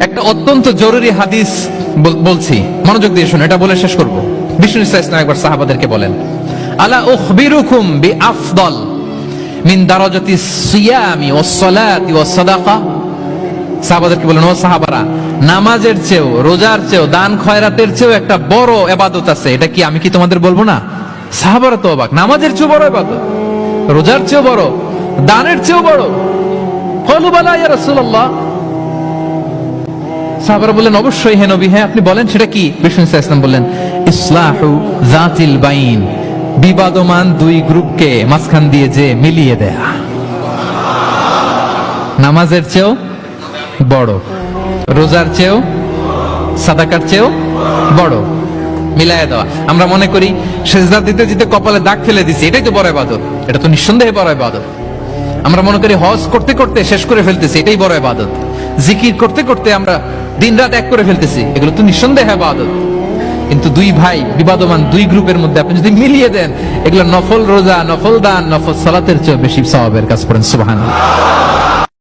একটা অত্যন্ত জরুরি হাদিস বলছি, মনোযোগ দিয়ে শুনুন, এটা বলে শেষ করব। বিষ্ণু ইসলাম একবার সাহাবাদেরকে বলেন, আলা উখবিরুকুম বিআফদাল মিন দারাজাতি সিয়ামি ওয়াস সালাতি ওয়াস সাদাকা। সাহাবাদেরকে বলেন, ও সাহাবারা, নামাজের চেয়েও, রোজার চেয়েও, দান খয়রাতের চেয়েও একটা বড় ইবাদত আছে, এটা কি আমি কি তোমাদের বলবো না? সাহাবারা তো অবাক, নামাজের চেয়েও বড় ইবাদত, রোজার চেয়েও বড়, দানের চেয়েও বড়। ক্বালু বালা ইয়া রাসূলুল্লাহ। সাহাবারা বললেন, অবশ্যই হে নবী, হ্যাঁ আপনি বলেন সেটা কি? বিষ্ণু ইসলাম বললেন, ইসলাহু যাতিল বাইন, বিবাদমান দুই গ্রুপকে মাঝখান দিয়ে যে মিলিয়ে দেয়া। নামাজের চেয়েও বড়, রোজার চেয়েও, সাদাকার চেয়েও বড়, মিলাইয়া দেওয়া। আমরা মনে করি সেজদা দিতে দিতে কপালে দাগ ফেলে দিছি, এটাই তো বড় ইবাদত। এটা তো নিঃসন্দেহে বড় ইবাদত। আমরা মনে করি হজ করতে করতে শেষ করে ফেলতেছি, এটাই বড় ইবাদত। জিকির করতে করতে আমরা দিন রাত এক করে ফেলতেছি, এগুলো তো নিঃসন্দেহে ইবাদত। কিন্তু দুই ভাই, বিবাদমান দুই গ্রুপের মধ্যে আপনি যদি মিলিয়ে দেন, এগুলো নফল রোজা, নফল দান, নফল সালাতের চেয়ে বেশি সওয়াবের কাজ করেন। সুবহানাল্লাহ।